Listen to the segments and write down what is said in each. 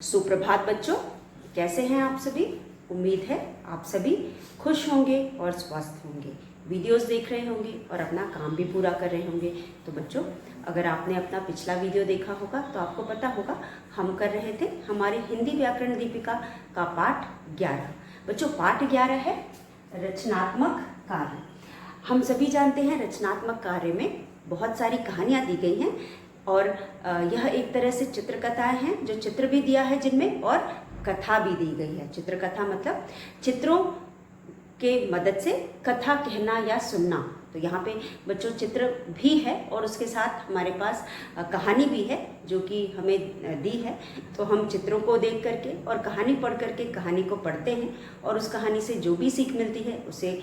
सुप्रभात बच्चों, कैसे हैं आप सभी। उम्मीद है आप सभी खुश होंगे और स्वस्थ होंगे, वीडियोस देख रहे होंगे और अपना काम भी पूरा कर रहे होंगे। तो बच्चों, अगर आपने अपना पिछला वीडियो देखा होगा तो आपको पता होगा हम कर रहे थे हमारे हिंदी व्याकरण दीपिका का पाठ 11। बच्चों, पाठ 11 है रचनात्मक कार्य। हम सभी जानते हैं रचनात्मक कार्य में बहुत सारी कहानियाँ दी गई हैं और यह एक तरह से चित्रकथाएं हैं, जो चित्र भी दिया है जिनमें, और कथा भी दी गई है। चित्रकथा मतलब चित्रों के मदद से कथा कहना या सुनना। तो यहाँ पे बच्चों चित्र भी है और उसके साथ हमारे पास कहानी भी है जो कि हमें दी है। तो हम चित्रों को देख करके और कहानी पढ़ करके कहानी को पढ़ते हैं और उस कहानी से जो भी सीख मिलती है उसे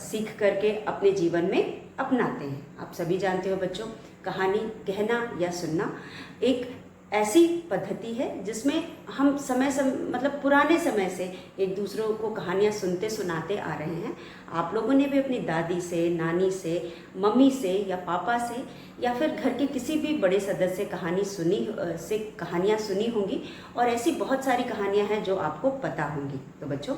सीख करके अपने जीवन में अपनाते हैं। आप सभी जानते हो बच्चों, कहानी कहना या सुनना एक ऐसी पद्धति है जिसमें हम मतलब पुराने समय से एक दूसरों को कहानियाँ सुनते सुनाते आ रहे हैं। आप लोगों ने भी अपनी दादी से, नानी से, मम्मी से या पापा से या फिर घर के किसी भी बड़े सदस्य कहानियाँ सुनी होंगी और ऐसी बहुत सारी कहानियाँ हैं जो आपको पता होंगी। तो बच्चों,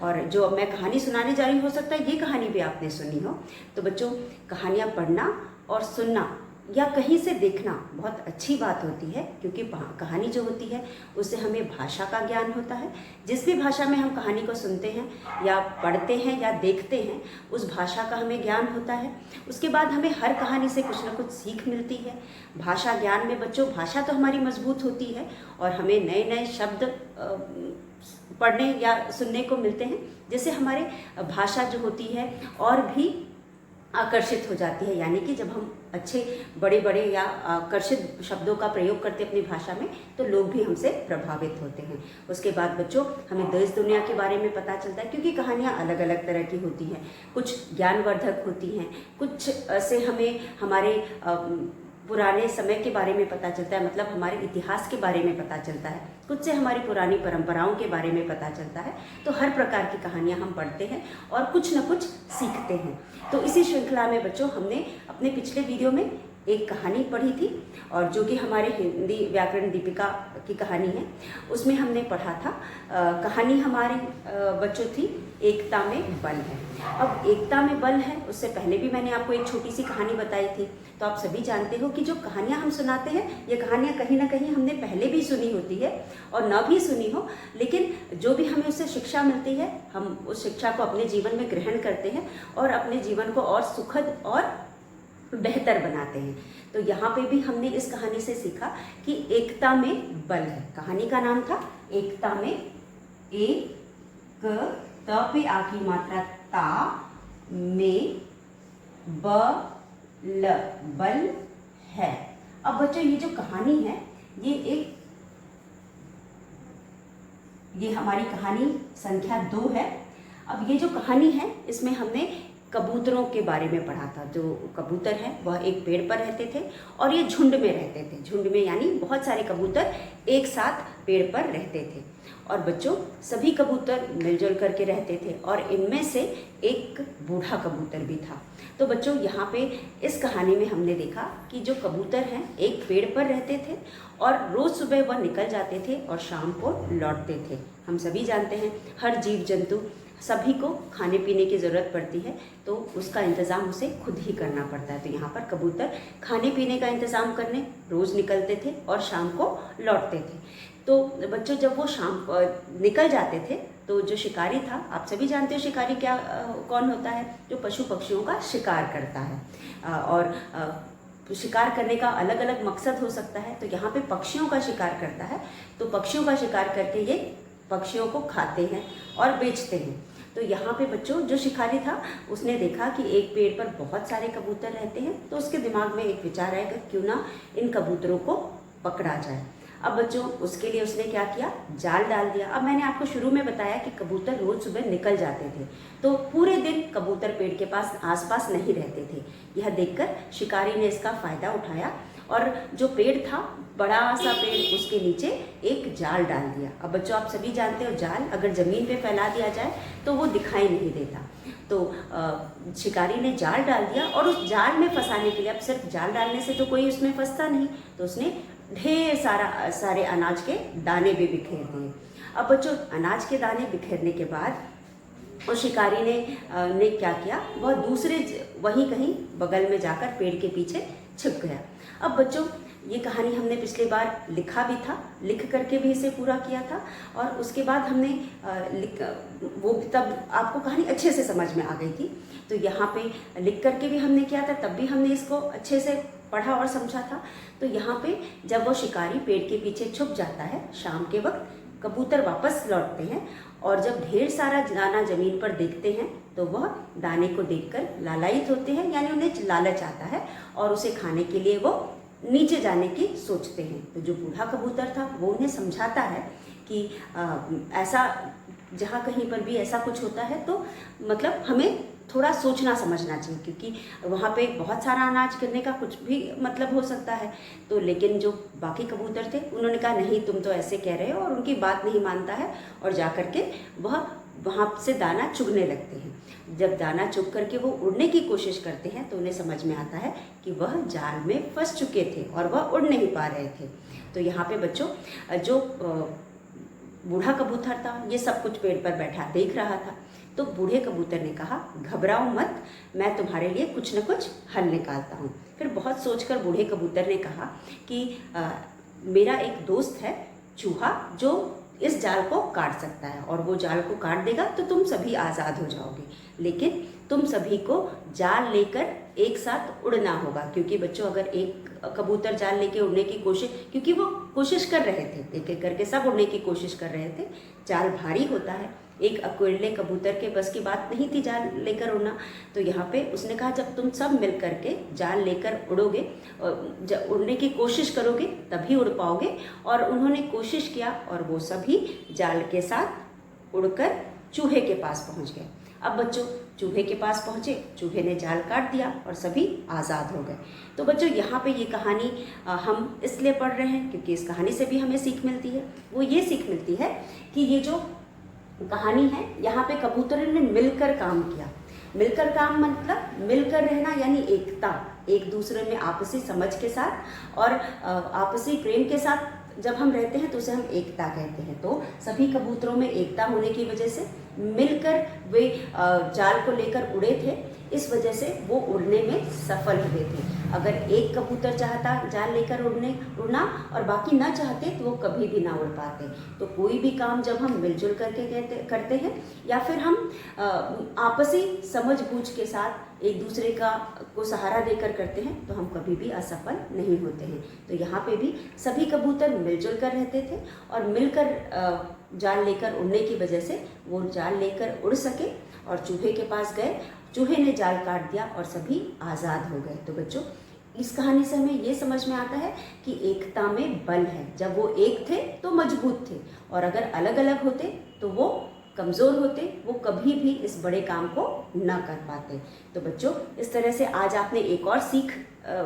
और जो मैं कहानी सुनाने जा रही हूँ, हो सकता है ये कहानी भी आपने सुनी हो। तो बच्चों, कहानियाँ पढ़ना और सुनना या कहीं से देखना बहुत अच्छी बात होती है, क्योंकि कहानी जो होती है उससे हमें भाषा का ज्ञान होता है। जिस भी भाषा में हम कहानी को सुनते हैं या पढ़ते हैं या देखते हैं, उस भाषा का हमें ज्ञान होता है। उसके बाद हमें हर कहानी से कुछ ना कुछ सीख मिलती है। भाषा ज्ञान में बच्चों, भाषा तो हमारी मजबूत होती है और हमें नए नए शब्द पढ़ने या सुनने को मिलते हैं, जिससे हमारे भाषा जो होती है और भी आकर्षित हो जाती है। यानी कि जब हम अच्छे बड़े बड़े या आकर्षित शब्दों का प्रयोग करते हैं अपनी भाषा में, तो लोग भी हमसे प्रभावित होते हैं। उसके बाद बच्चों, हमें देश दुनिया के बारे में पता चलता है, क्योंकि कहानियाँ अलग अलग तरह की होती हैं। कुछ ज्ञानवर्धक होती हैं, कुछ से हमें हमारे पुराने समय के बारे में पता चलता है, मतलब हमारे इतिहास के बारे में पता चलता है। कुछ से हमारी पुरानी परंपराओं के बारे में पता चलता है। तो हर प्रकार की कहानियाँ हम पढ़ते हैं और कुछ न कुछ सीखते हैं। तो इसी श्रृंखला में बच्चों, हमने अपने पिछले वीडियो में एक कहानी पढ़ी थी और जो कि हमारे हिंदी व्याकरण दीपिका की कहानी है। उसमें हमने पढ़ा था, कहानी हमारी बच्चों थी एकता में बल है। अब एकता में बल है, उससे पहले भी मैंने आपको एक छोटी सी कहानी बताई थी। तो आप सभी जानते हो कि जो कहानियाँ हम सुनाते हैं, ये कहानियाँ कहीं ना कहीं हमने पहले भी सुनी होती है और ना भी सुनी हो, लेकिन जो भी हमें उससे शिक्षा मिलती है, हम उस शिक्षा को अपने जीवन में ग्रहण करते हैं और अपने जीवन को और सुखद और बेहतर बनाते हैं। तो यहाँ पे भी हमने इस कहानी से सीखा कि एकता में बल है। कहानी का नाम था एकता में, एक त पे आ की मात्रा ता, में ब ल, बल है। अब बच्चों, ये जो कहानी है ये हमारी कहानी संख्या 2 है। अब ये जो कहानी है, इसमें हमने कबूतरों के बारे में पढ़ा था। जो कबूतर है वह एक पेड़ पर रहते थे और ये झुंड में रहते थे। झुंड में यानी बहुत सारे कबूतर एक साथ पेड़ पर रहते थे और बच्चों, सभी कबूतर मिलजुल करके रहते थे और इनमें से एक बूढ़ा कबूतर भी था। तो बच्चों, यहाँ पे इस कहानी में हमने देखा कि जो कबूतर हैं एक पेड़ पर रहते थे और रोज़ सुबह वह निकल जाते थे और शाम को लौटते थे। हम सभी जानते हैं हर जीव जंतु, सभी को खाने पीने की ज़रूरत पड़ती है, तो उसका इंतज़ाम उसे खुद ही करना पड़ता है। तो यहाँ पर कबूतर खाने पीने का इंतज़ाम करने रोज़ निकलते थे और शाम को लौटते थे। तो बच्चों, जब वो शाम निकल जाते थे तो जो शिकारी था, आप सभी जानते हो शिकारी कौन होता है, जो पशु पक्षियों का शिकार करता है। और शिकार करने का अलग अलग मकसद हो सकता है। तो यहाँ पे पक्षियों का शिकार करता है। तो पक्षियों का शिकार करके ये पक्षियों को खाते हैं और बेचते हैं। तो यहाँ पे बच्चों, जो शिकारी था उसने देखा कि एक पेड़ पर बहुत सारे कबूतर रहते हैं, तो उसके दिमाग में एक विचार आएगा, क्यों ना इन कबूतरों को पकड़ा जाए। अब बच्चों, उसके लिए उसने क्या किया, जाल डाल दिया। अब मैंने आपको शुरू में बताया कि कबूतर रोज सुबह निकल जाते थे, तो पूरे दिन कबूतर पेड़ के पास आसपास नहीं रहते थे। यह देखकर शिकारी ने इसका फायदा उठाया और जो पेड़ था, बड़ा सा पेड़, उसके नीचे एक जाल डाल दिया। अब बच्चों, आप सभी जानते हो जाल अगर ज़मीन पे फैला दिया जाए तो वो दिखाई नहीं देता। तो शिकारी ने जाल डाल दिया और उस जाल में फंसाने के लिए, अब सिर्फ जाल डालने से तो कोई उसमें फंसता नहीं, तो उसने ढेर सारे अनाज के दाने भी बिखेर दिए। अब बच्चों अनाज के दाने बिखेरने के बाद उस शिकारी ने क्या किया, वह दूसरे वहीं कहीं बगल में जाकर पेड़ के पीछे छिप गया। अब बच्चों ये कहानी हमने पिछली बार लिखा भी था, लिख करके भी इसे पूरा किया था, और उसके बाद हमने वो तब आपको कहानी अच्छे से समझ में आ गई थी। तो यहाँ पे लिख करके भी हमने किया था, तब भी हमने इसको अच्छे से पढ़ा और समझा था। तो यहाँ पे जब वो शिकारी पेड़ के पीछे छुप जाता है, शाम के वक्त कबूतर वापस लौटते हैं और जब ढेर सारा दाना जमीन पर देखते हैं तो वह दाने को देखकर लालायित होते हैं, यानी उन्हें लालच आता है और उसे खाने के लिए वो नीचे जाने की सोचते हैं। तो जो बूढ़ा कबूतर था वो उन्हें समझाता है कि ऐसा जहाँ कहीं पर भी ऐसा कुछ होता है तो मतलब हमें थोड़ा सोचना समझना चाहिए, क्योंकि वहाँ पे बहुत सारा अनाज गिरने का कुछ भी मतलब हो सकता है। तो लेकिन जो बाकी कबूतर थे उन्होंने कहा नहीं, तुम तो ऐसे कह रहे हो, और उनकी बात नहीं मानता है और जा कर के वह वहाँ से दाना चुगने लगते हैं। जब दाना चुग करके वो उड़ने की कोशिश करते हैं तो उन्हें समझ में आता है कि वह जाल में फंस चुके थे और वह उड़ नहीं पा रहे थे। तो यहाँ पे बच्चों जो बूढ़ा कबूतर था ये सब कुछ पेड़ पर बैठा देख रहा था। तो बूढ़े कबूतर ने कहा, घबराओ मत, मैं तुम्हारे लिए कुछ न कुछ हल निकालता हूँ। फिर बहुत सोचकर बूढ़े कबूतर ने कहा कि मेरा एक दोस्त है चूहा जो इस जाल को काट सकता है, और वो जाल को काट देगा तो तुम सभी आज़ाद हो जाओगे, लेकिन तुम सभी को जाल लेकर एक साथ उड़ना होगा। क्योंकि बच्चों अगर एक कबूतर जाल लेके उड़ने की कोशिश, क्योंकि वो कोशिश कर रहे थे, एक एक करके सब उड़ने की कोशिश कर रहे थे, जाल भारी होता है, एक अकेले कबूतर के बस की बात नहीं थी जाल लेकर उड़ना। तो यहाँ पे उसने कहा जब तुम सब मिल करके जाल लेकर उड़ोगे, जब उड़ने की कोशिश करोगे तभी उड़ पाओगे। और उन्होंने कोशिश किया और वो सभी जाल के साथ उड़कर चूहे के पास पहुँच गए। अब बच्चों चूहे के पास पहुँचे, चूहे ने जाल काट दिया और सभी आज़ाद हो गए। तो बच्चों यहाँ पे ये कहानी हम इसलिए पढ़ रहे हैं क्योंकि इस कहानी से भी हमें सीख मिलती है। वो ये सीख मिलती है कि ये जो कहानी है यहाँ पे कबूतरों ने मिलकर काम किया। मिलकर काम मतलब मिलकर रहना, यानी एकता, एक दूसरे में आपसी समझ के साथ और आपसी प्रेम के साथ जब हम रहते हैं तो उसे हम एकता कहते हैं। तो सभी कबूतरों में एकता होने की वजह से मिलकर वे जाल को लेकर उड़े थे, इस वजह से वो उड़ने में सफल हुए थे। अगर एक कबूतर चाहता जाल लेकर उड़ना और बाकी ना चाहते तो वो कभी भी ना उड़ पाते। तो कोई भी काम जब हम मिलजुल करके करते हैं या फिर हम आपसी समझ बूझ के साथ एक दूसरे को सहारा देकर करते हैं तो हम कभी भी असफल नहीं होते हैं। तो यहाँ पे भी सभी कबूतर मिलजुल कर रहते थे और मिलकर जाल लेकर उड़ने की वजह से वो जाल लेकर उड़ सके और चूहे के पास गए, चूहे ने जाल काट दिया और सभी आज़ाद हो गए। तो बच्चों इस कहानी से हमें ये समझ में आता है कि एकता में बल है। जब वो एक थे तो मजबूत थे और अगर अलग अलग होते तो वो कमज़ोर होते, वो कभी भी इस बड़े काम को ना कर पाते। तो बच्चों इस तरह से आज आपने एक और सीख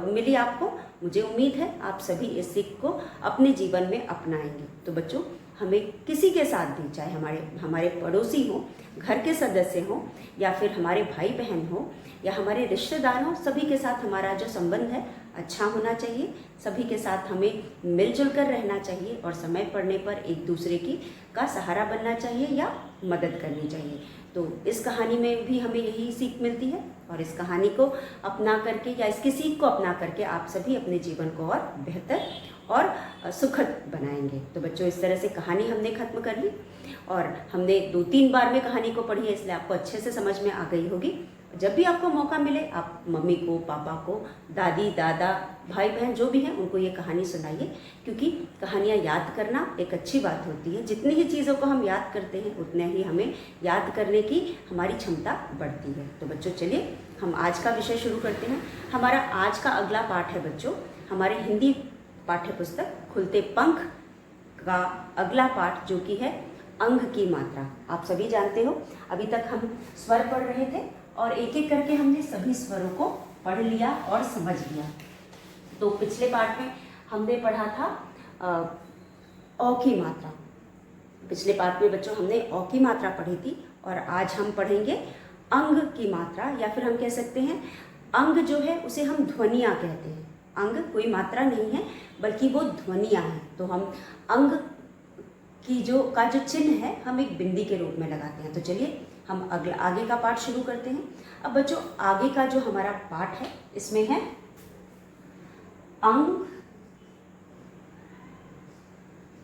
मिली आपको। मुझे उम्मीद है आप सभी इस सीख को अपने जीवन में अपनाएंगे। तो बच्चों हमें किसी के साथ भी, चाहे हमारे पड़ोसी हों, घर के सदस्य हों या फिर हमारे भाई बहन हों या हमारे रिश्तेदार हों, सभी के साथ हमारा जो संबंध है अच्छा होना चाहिए। सभी के साथ हमें मिलजुल कर रहना चाहिए और समय पड़ने पर एक दूसरे का सहारा बनना चाहिए या मदद करनी चाहिए। तो इस कहानी में भी हमें यही सीख मिलती है और इस कहानी को अपना करके या इसकी सीख को अपना करके आप सभी अपने जीवन को और बेहतर और सुखद बनाएंगे। तो बच्चों इस तरह से कहानी हमने ख़त्म कर ली और हमने 2-3 बार में कहानी को पढ़ी है, इसलिए आपको अच्छे से समझ में आ गई होगी। जब भी आपको मौका मिले आप मम्मी को, पापा को, दादी, दादा, भाई बहन जो भी हैं उनको ये कहानी सुनाइए, क्योंकि कहानियाँ याद करना एक अच्छी बात होती है। जितनी ही चीज़ों को हम याद करते हैं उतने ही हमें याद करने की हमारी क्षमता बढ़ती है। तो बच्चों चलिए हम आज का विषय शुरू करते हैं। हमारा आज का अगला पाठ है बच्चों हमारे हिंदी पाठ्य पुस्तक खुलते पंख का अगला पाठ, जो कि है अंग की मात्रा। आप सभी जानते हो अभी तक हम स्वर पढ़ रहे थे और एक एक करके हमने सभी स्वरों को पढ़ लिया और समझ लिया। तो पिछले पाठ में हमने पढ़ा था औ की मात्रा। पिछले पाठ में बच्चों हमने औ की मात्रा पढ़ी थी और आज हम पढ़ेंगे अंग की मात्रा, या फिर हम कह सकते हैं अंग जो है उसे हम ध्वनियाँ कहते हैं। अंग कोई मात्रा नहीं है बल्कि वो ध्वनियाँ हैं। तो हम अंग की जो चिन्ह है हम एक बिंदी के रूप में लगाते हैं। तो चलिए हम आगे का पाठ शुरू करते हैं। अब बच्चों आगे का जो हमारा पाठ है इसमें है अंग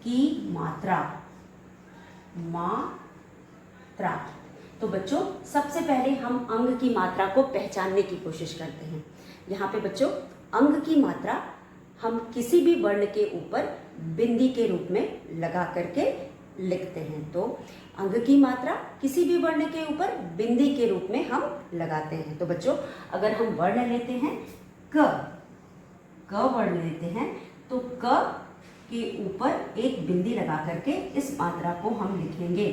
की मात्रा। मात्रा। तो बच्चों सबसे पहले हम अंग की मात्रा को पहचानने की कोशिश करते हैं। यहाँ पे बच्चों अंग की मात्रा हम किसी भी वर्ण के ऊपर बिंदी के रूप में लगा करके लिखते हैं। तो अंग की मात्रा किसी भी वर्ण के ऊपर बिंदी के रूप में हम लगाते हैं। तो बच्चों अगर हम वर्ण लेते हैं क वर्ण लेते हैं तो क के ऊपर एक बिंदी लगा करके इस मात्रा को हम लिखेंगे।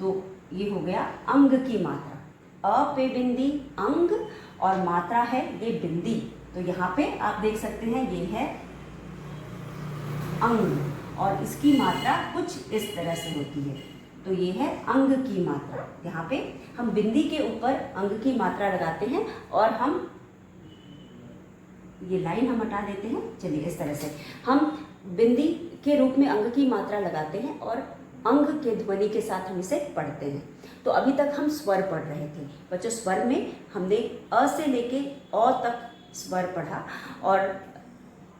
तो ये हो गया अंग की मात्रा। अ पे बिंदी अंग और मात्रा है ये बिंदी। तो यहाँ पे आप देख सकते हैं ये है अंग और इसकी मात्रा कुछ इस तरह से होती है। तो ये है अंग की मात्रा। यहाँ पे हम बिंदी के ऊपर अंग की मात्रा लगाते हैं और हम ये लाइन हम हटा देते हैं। चलिए इस तरह से हम बिंदी के रूप में अंग की मात्रा लगाते हैं और अंग के ध्वनि के साथ हम इसे पढ़ते हैं। तो अभी तक हम स्वर पढ़ रहे थे बच्चों। स्वर में हमने अ से लेके अ तक स्वर पढ़ा और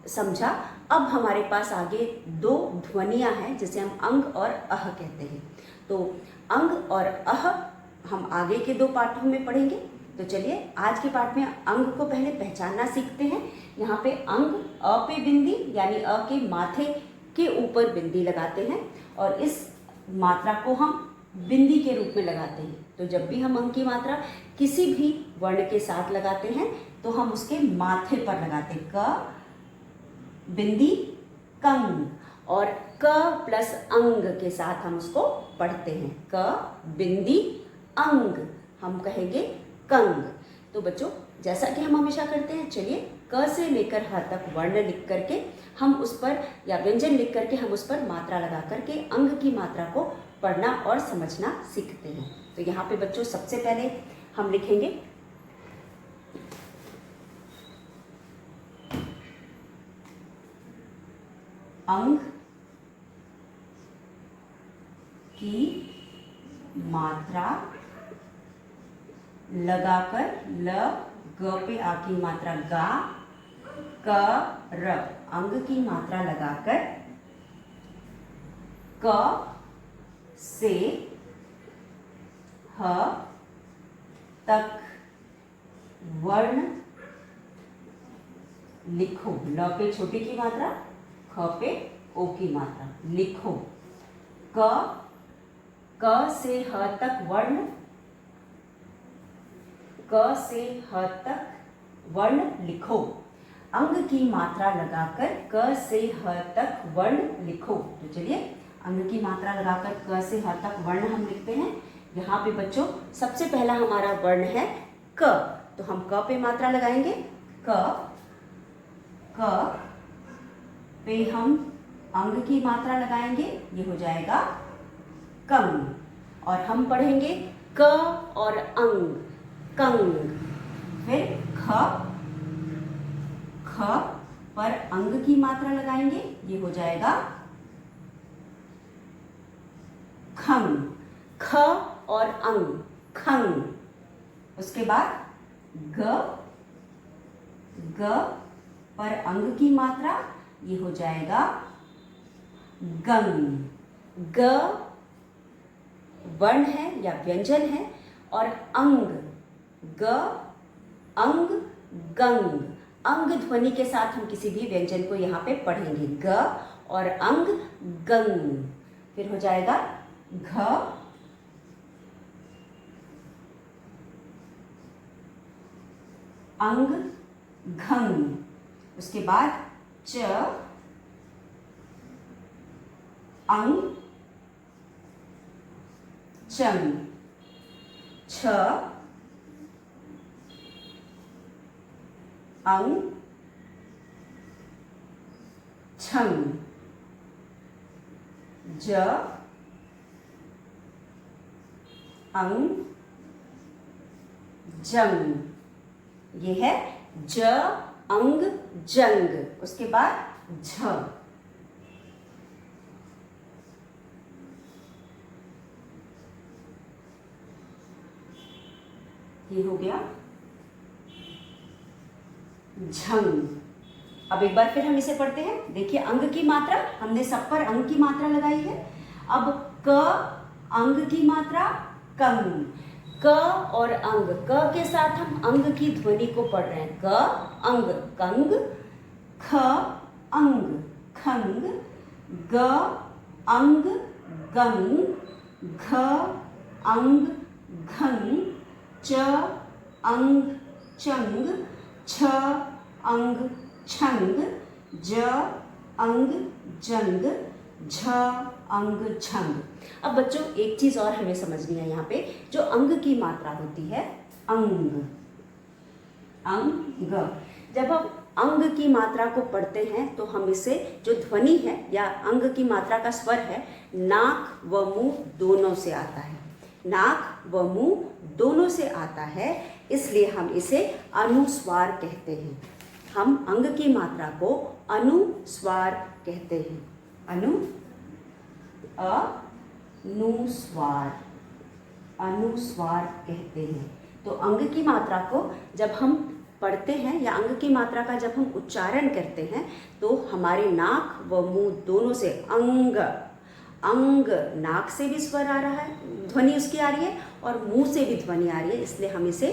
समझा। अब हमारे पास आगे दो ध्वनियाँ हैं जिसे हम अंग और अह कहते हैं। तो अंग और अह हम आगे के दो पाठों में पढ़ेंगे। तो चलिए आज के पाठ में अंग को पहले पहचानना सीखते हैं। यहाँ पे अंग अ पे बिंदी यानी अ के माथे के ऊपर बिंदी लगाते हैं और इस मात्रा को हम बिंदी के रूप में लगाते हैं। तो जब भी हम अंग की मात्रा किसी भी वर्ण के साथ लगाते हैं तो हम उसके माथे पर लगाते हैं। क बिंदी कंग और क प्लस अंग के साथ हम उसको पढ़ते हैं। क बिंदी अंग हम कहेंगे कंग। तो बच्चों जैसा कि हम हमेशा करते हैं चलिए क से लेकर ह तक वर्ण लिख करके हम उस पर या व्यंजन लिख करके हम उस पर मात्रा लगा करके अंग की मात्रा को पढ़ना और समझना सीखते हैं। तो यहाँ पे बच्चों सबसे पहले हम लिखेंगे अंग की मात्रा लगाकर ल ग पे आ की मात्रा गा क र। अंग की मात्रा लगाकर क से ह तक वर्ण लिखो। ल पे छोटी की मात्रा ख पे ओ की मात्रा लिखो। क से ह तक वर्ण क से ह तक वर्ण लिखो। अंग की मात्रा लगाकर क से ह तक वर्ण लिखो। तो चलिए अंग की मात्रा लगाकर क से ह तक वर्ण हम लिखते हैं। यहाँ पे बच्चों सबसे पहला हमारा वर्ण है क। तो हम क पे मात्रा लगाएंगे। क पे हम अंग की मात्रा लगाएंगे ये हो जाएगा कंग। और हम पढ़ेंगे क और अंग कंग। फिर ख पर अंग की मात्रा लगाएंगे ये हो जाएगा खंग। ख और अंग खंग। उसके बाद ग पर अंग की मात्रा ये हो जाएगा गंग। ग वर्ण है या व्यंजन है और अंग ग अंग गंग। अंग ध्वनि के साथ हम किसी भी व्यंजन को यहाँ पे पढ़ेंगे। ग और अंग गंग। फिर हो जाएगा घ अंग घंग। उसके बाद च अंग चंग। छ अंग छंग। ज अंग जंग। ये है ज अंग जंग, उसके बाद झ। ये हो गया झंग। अब एक बार फिर हम इसे पढ़ते हैं। देखिए अंग की मात्रा, हमने सब पर अंग की मात्रा लगाई है। अब क अंग की मात्रा कंग, क और अंग, क के साथ हम अंग की ध्वनि को पढ़ रहे हैं। क अंग कंग, ख अंग खंग, ग अंग गंग, घ अंग घंग, च अंग चंग, छ अंग छंग, ज अंग जंग, झ अंग झंग। अब बच्चों एक चीज और हमें समझनी है यहाँ पे, जो अंग की मात्रा होती है अंग, अंग। जब हम अंग की मात्रा को पढ़ते हैं तो हम इसे, जो ध्वनि है या अंग की मात्रा का स्वर है, नाक व मुंह दोनों से आता है। नाक व मुंह दोनों से आता है, इसलिए हम इसे अनुस्वार कहते हैं। हम अंग की मात्रा को अनुस्वार कहते हैं। अनुस्वार, अनुस्वार कहते हैं। तो अंग की मात्रा को जब हम पढ़ते हैं या अंग की मात्रा का जब हम उच्चारण करते हैं तो हमारे नाक व मुंह दोनों से अंग, अंग, नाक से भी स्वर आ रहा है, ध्वनि उसकी आ रही है, और मुंह से भी ध्वनि आ रही है, इसलिए हम इसे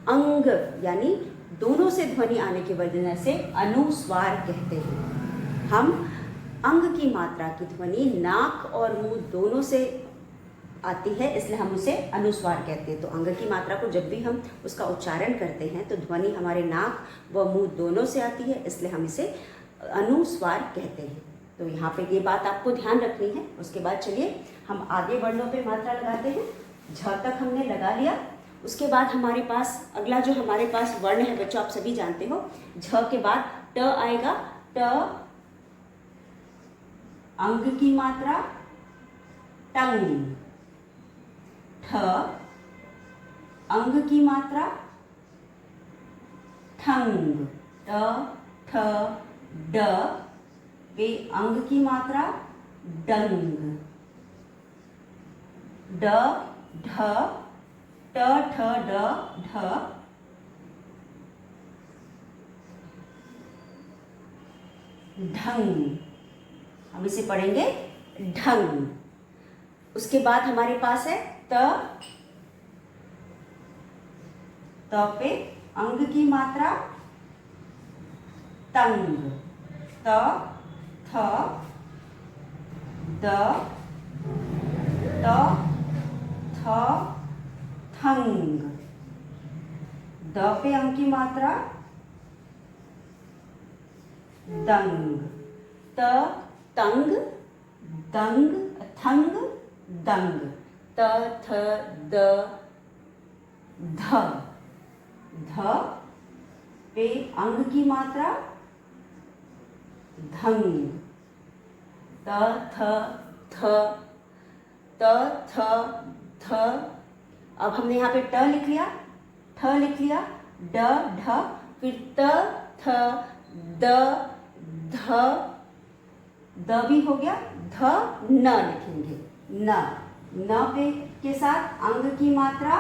अंग यानी दोनों से ध्वनि आने की वजह से अनुस्वार कहते हैं। हम अंग की मात्रा की ध्वनि नाक और मुंह दोनों से आती है, इसलिए हम उसे अनुस्वार कहते हैं। तो अंग की मात्रा को जब भी हम उसका उच्चारण करते हैं तो ध्वनि हमारे नाक व मुंह दोनों से आती है, इसलिए हम इसे अनुस्वार कहते हैं। तो यहाँ पे ये बात आपको ध्यान रखनी है। उसके बाद चलिए हम आगे वर्णों पे मात्रा लगाते हैं। झ तक हमने लगा लिया। उसके बाद हमारे पास अगला जो हमारे पास वर्ण है बच्चों, आप सभी जानते हो, झ के बाद ट आएगा। ट अंग की मात्रा टंग, ठ अंग की मात्रा ठंग, ट ठ ड पे अंग की मात्रा डंग, ड ढ ट ठ ड ढ, ढंग। हम इसे पढ़ेंगे ढंग। उसके बाद हमारे पास है त पे अंग की मात्रा तंग, त थ द त थ थंग। द पे अंग की मात्रा दंग, त तंग दंग थंग दंग, त थ द ध। ध पे अंग की मात्रा धंग, त थ थ त थ थ। अब हमने यहाँ पे ट लिख लिया, ठ लिख लिया, ड ढ, फिर त थ द ध, द भी हो गया, ध न लिखेंगे, न। न पे के साथ अंग की मात्रा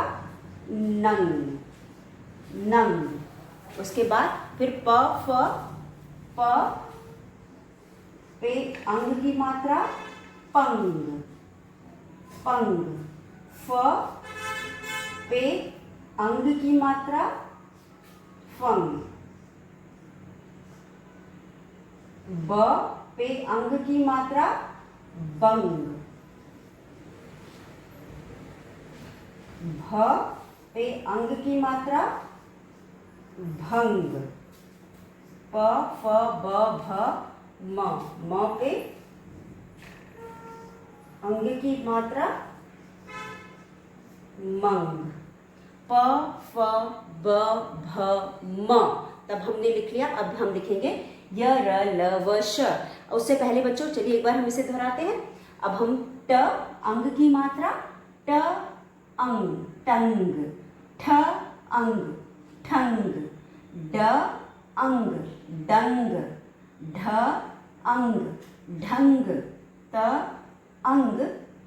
नंग, नंग। उसके बाद फिर प फ, प पे अंग की मात्रा पंग, पंग। फ पे अंग की मात्रा फंग, ब पे अंग की मात्रा बंग, भ पे अंग की मात्रा भंग, प फ ब भ म, म पे अंग की मात्रा मंग, प फ ब भ म। तब हमने लिख लिया। अब हम लिखेंगे य र ल व श। उससे पहले बच्चों चलिए एक बार हम इसे दोहराते हैं। अब हम ट अंग की मात्रा ट अंग टंग, ठ अंग ठंग, ड अंग, डंग, ढ अंग, ढंग, त अंग,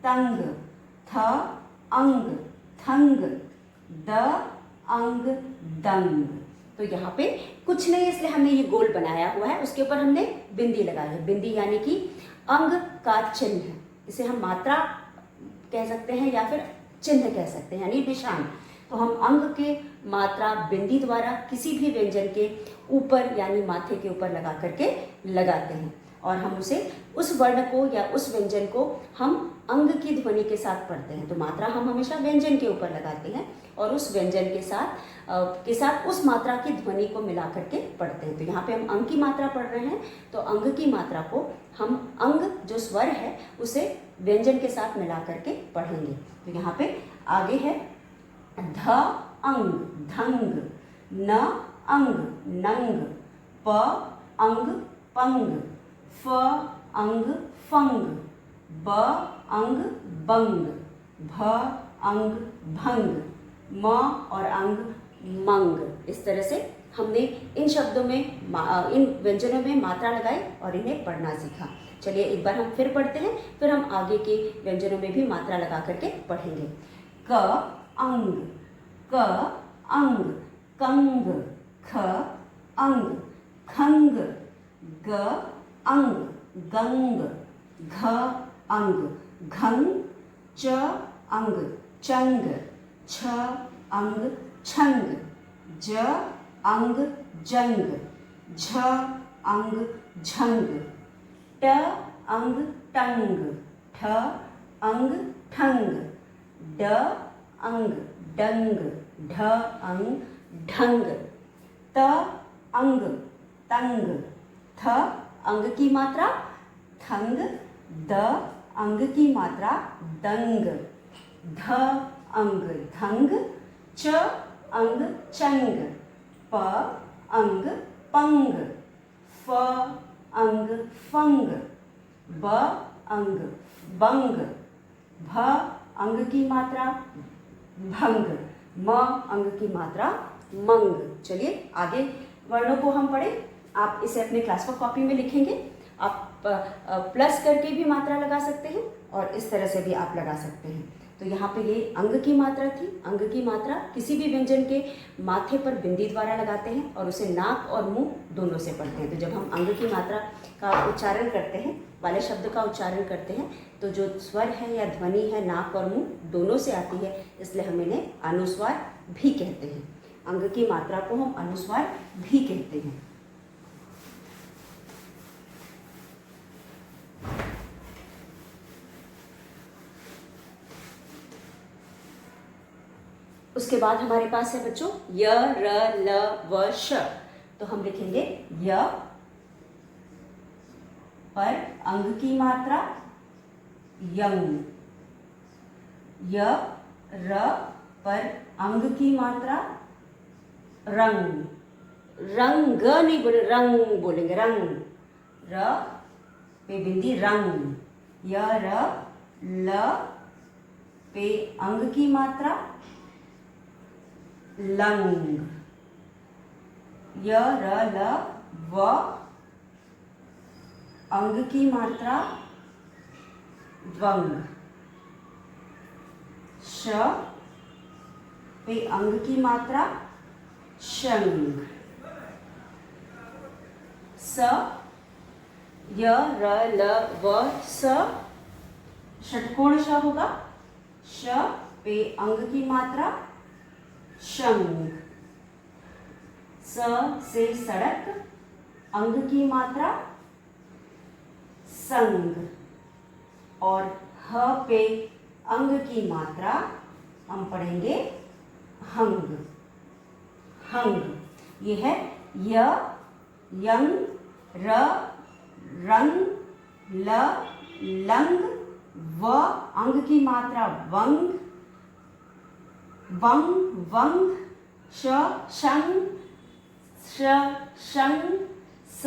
तंग, थ अंग, थंग, द अंग, दंग। तो यहाँ पे कुछ नहीं, इसलिए हमने ये गोल बनाया हुआ है, उसके ऊपर हमने बिंदी लगाई है। बिंदी यानी कि अंग का चिन्ह, इसे हम मात्रा कह सकते हैं या फिर चिन्ह कह सकते हैं, यानी निशान। तो हम अंग के मात्रा बिंदी द्वारा किसी भी व्यंजन के ऊपर यानी माथे के ऊपर लगा करके लगाते हैं, और हम उसे उस वर्ण को या उस व्यंजन को हम अंग की ध्वनि के साथ पढ़ते हैं। तो मात्रा हम हमेशा व्यंजन के ऊपर लगाते हैं और उस व्यंजन के साथ उस मात्रा की ध्वनि को मिला करके पढ़ते हैं। तो यहाँ पे हम अंग की मात्रा पढ़ रहे हैं, तो अंग की मात्रा को हम अंग जो स्वर है उसे व्यंजन के साथ मिला करके पढ़ेंगे। तो यहाँ पे आगे है ध अंग, धंग, न अंग, नंग, प अंग, पंग, फ अंग, फंग, ब अंग, बंग, भ अंग, भंग, म और अंग, मंग। इस तरह से हमने इन शब्दों में इन व्यंजनों में मात्रा लगाई और इन्हें पढ़ना सीखा। चलिए एक बार हम फिर पढ़ते हैं, फिर हम आगे के व्यंजनों में भी मात्रा लगा करके पढ़ेंगे। क अंग, क अंग, कंग, ख अंग, खंग, ग अंग, गंग, घ अंग, घंग, च अंग, चंग, छ अंग, छंग, ज अंग, जंग, झ अंग, झंग, ट अंग, टंग, ठ अंग, ठंग, ड अंग, डंग, ढ अंग, ढंग, त अंग, तंग, थ अंग की मात्रा थंग, द अंग की मात्रा दंग, ध अंग, धंग, च अंग, चंग, प अंग, पंग, फ अंग, फंग, ब अंग, बंग, भ अंग की मात्रा भंग, म अंग की मात्रा मंग। चलिए आगे वर्णों को हम पढ़ें। आप इसे अपने क्लास वर्क कॉपी में लिखेंगे। आप प्लस करके भी मात्रा लगा सकते हैं और इस तरह से भी आप लगा सकते हैं। तो यहाँ पे ये अंग की मात्रा थी। अंग की मात्रा किसी भी व्यंजन के माथे पर बिंदी द्वारा लगाते हैं और उसे नाक और मुंह दोनों से पढ़ते हैं। तो जब हम अंग की मात्रा का उच्चारण करते हैं, वाले शब्द का उच्चारण करते हैं, तो जो स्वर है या ध्वनि है नाक और मुंह दोनों से आती है, इसलिए हम इन्हें अनुस्वार भी कहते हैं। अंग की मात्रा को हम अनुस्वार भी कहते हैं। उसके बाद हमारे पास है बच्चों य, र, ल, व, श। तो हम लिखेंगे य पर अंग की मात्रा यंग, य, र पर अंग की मात्रा रंग, रंग नहीं बोले, रंग बोलेंगे, रंग, र पे बिंदी रंग, य, र, ल पे अंग की मात्रा लंग, य, र, ल, व अंग की मात्रा वंग, श पे अंग की मात्रा शंग, स, य, र, ल, व, स षटकोण श होगा, श पे अंग की मात्रा शंग, स से सड़क, अंग की मात्रा संग, और ह पे अंग की मात्रा हम पढ़ेंगे हंग, हंग। ये है य, यंग, र, रंग, ल, लंग, व अंग की मात्रा वंग, वंग, वंग, श, शंग, श, शंग, स,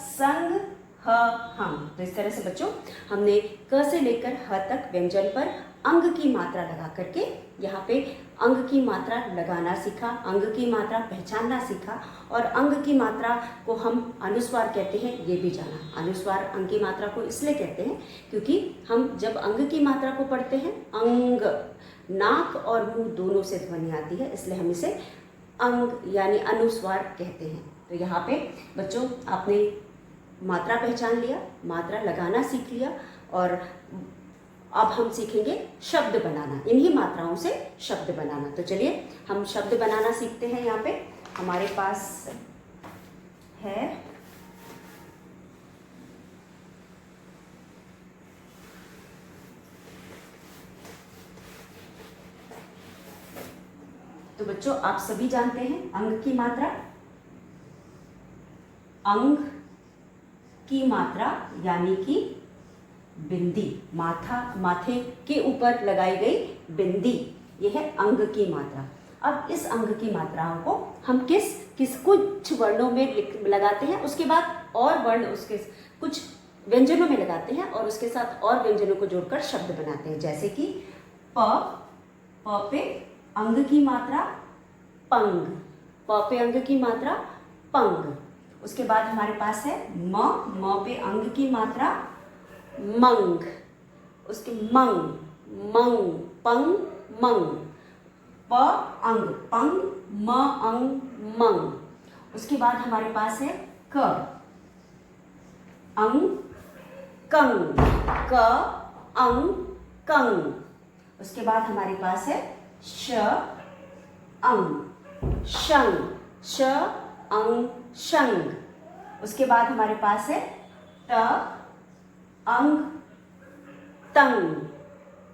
संग, ह हम। तो इस तरह से बच्चों हमने क से लेकर ह तक व्यंजन पर अंग की मात्रा लगा करके यहाँ पे अंग की मात्रा लगाना सीखा, अंग की मात्रा पहचानना सीखा और अंग की मात्रा को हम अनुस्वार कहते हैं ये भी जाना। अनुस्वार अंग की मात्रा को इसलिए कहते हैं क्योंकि हम जब अंग की मात्रा को पढ़ते हैं अंग, नाक और मुंह दोनों से ध्वनि आती है, इसलिए हम इसे अंग यानी अनुस्वार कहते हैं। तो यहाँ पे बच्चों आपने मात्रा पहचान लिया, मात्रा लगाना सीख लिया और अब हम सीखेंगे शब्द बनाना, इन्हीं मात्राओं से शब्द बनाना। तो चलिए हम शब्द बनाना सीखते हैं। यहाँ पे हमारे पास है तो बच्चों आप सभी जानते हैं अंग की मात्रा। अंग की मात्रा यानी कि बिंदी, माथे के ऊपर लगाई गई बिंदी, यह है अंग की मात्रा। अब इस अंग की मात्राओं को हम किस कुछ वर्णों में लगाते हैं, उसके बाद और वर्ण उसके कुछ व्यंजनों में लगाते हैं और उसके साथ और व्यंजनों को जोड़कर शब्द बनाते हैं। जैसे कि प पे अंग की मात्रा पंग, प पे अंग की मात्रा पंग। उसके बाद हमारे पास है म पे अंग की मात्रा मंग, उसके मंग, मंग, पंग, मंग। प अंग पंग, म अंग मंग। उसके बाद हमारे पास है क अंग कंग, क अंग कंग। उसके बाद हमारे पास है श अंग शंग, श अंग शंग। उसके बाद हमारे पास है ट अंग तंग,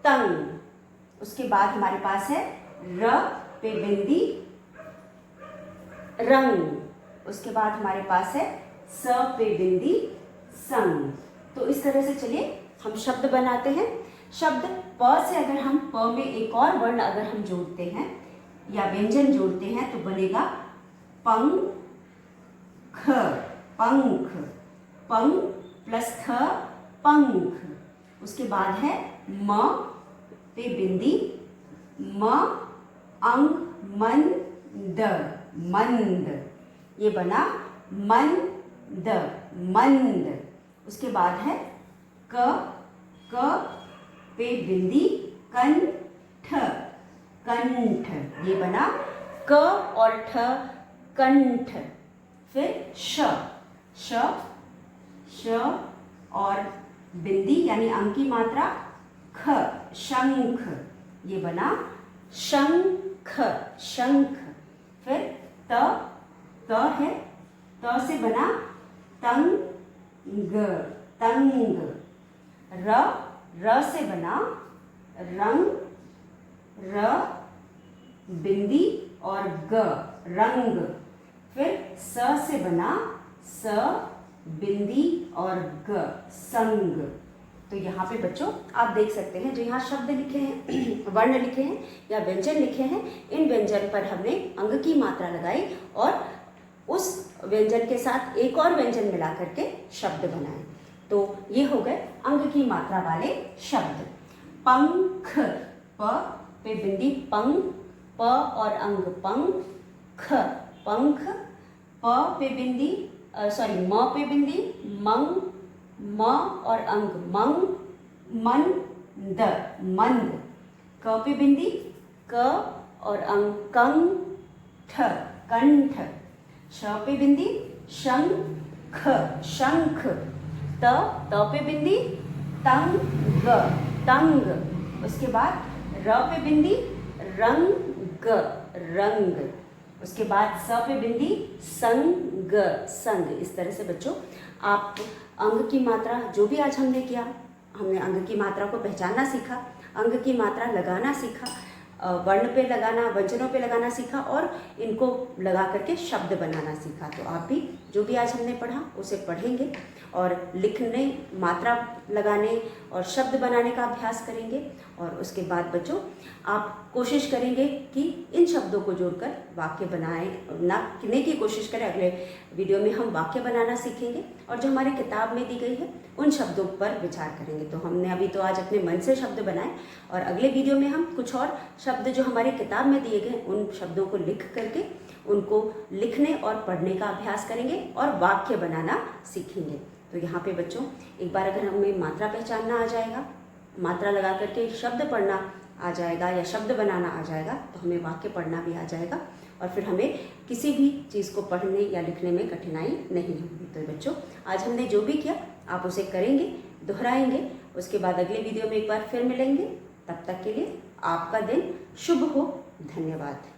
तंग। उसके बाद हमारे पास है र पे बिंदी रंग। उसके बाद हमारे पास है स पे बिंदी संग। तो इस तरह से चलिए हम शब्द बनाते हैं। शब्द प से अगर हम प में एक और वर्ण अगर हम जोड़ते हैं या व्यंजन जोड़ते हैं तो बनेगा पंख, पंख, पंग प्लस ख पंख। उसके बाद है म पे बिंदी म अंग मंद, मंद, ये बना मंद, मंद। उसके बाद है क पे बिंदी कंठ, कंठ, ये बना क और ठ कंठ। फिर श और बिंदी यानी अंग की मात्रा ख, शंख, ये बना शंख, शंख। फिर त है, त से बना तंग, तंग। र से बना रंग, र बिंदी और ग रंग। फिर स से बना स बिंदी और ग संग। तो यहाँ पे बच्चों आप देख सकते हैं जो यहाँ शब्द लिखे हैं, वर्ण लिखे हैं या व्यंजन लिखे हैं, इन व्यंजन पर हमने अंग की मात्रा लगाई और उस व्यंजन के साथ एक और व्यंजन मिला करके शब्द बनाए। तो ये हो गए अंग की मात्रा वाले शब्द। पंख, प पे बिंदी पंग, प और अंग पंग, ख पंख, प पे बिंदी म पे बिंदी मंग, म और अंग मंग, मंद, मंद। क पे बिंदी क और अंग कंठ, कंठ। श पे बिंदी शंख, शंख। त पे बिंदी तंग, तंग। उसके बाद र पे बिंदी रंग, रंग। उसके बाद स पे बिंदी संग, संग। इस तरह से बच्चों आप अंग की मात्रा जो भी आज हमने किया, हमने अंग की मात्रा को पहचानना सीखा, अंग की मात्रा लगाना सीखा, वर्ण पे लगाना, व्यंजनों पे लगाना सीखा और इनको लगा करके शब्द बनाना सीखा। तो आप भी जो भी आज हमने पढ़ा उसे पढ़ेंगे और लिखने, मात्रा लगाने और शब्द बनाने का अभ्यास करेंगे। और उसके बाद बच्चों आप कोशिश करेंगे कि इन शब्दों को जोड़कर वाक्य बनाने की कोशिश करें। अगले वीडियो में हम वाक्य बनाना सीखेंगे और जो हमारी किताब में दी गई है उन शब्दों पर विचार करेंगे। तो हमने अभी तो आज अपने मन से शब्द बनाए और अगले वीडियो में हम कुछ और शब्द जो हमारी किताब में दिए गए उन शब्दों को लिख करके उनको लिखने और पढ़ने का अभ्यास करेंगे और वाक्य बनाना सीखेंगे। तो यहाँ पे बच्चों एक बार अगर हमें मात्रा पहचानना आ जाएगा, मात्रा लगा करके शब्द पढ़ना आ जाएगा या शब्द बनाना आ जाएगा, तो हमें वाक्य पढ़ना भी आ जाएगा और फिर हमें किसी भी चीज़ को पढ़ने या लिखने में कठिनाई नहीं होगी। तो बच्चों आज हमने जो भी किया आप उसे करेंगे, दोहराएंगे। उसके बाद अगले वीडियो में एक बार फिर मिलेंगे। तब तक के लिए आपका दिन शुभ हो। धन्यवाद।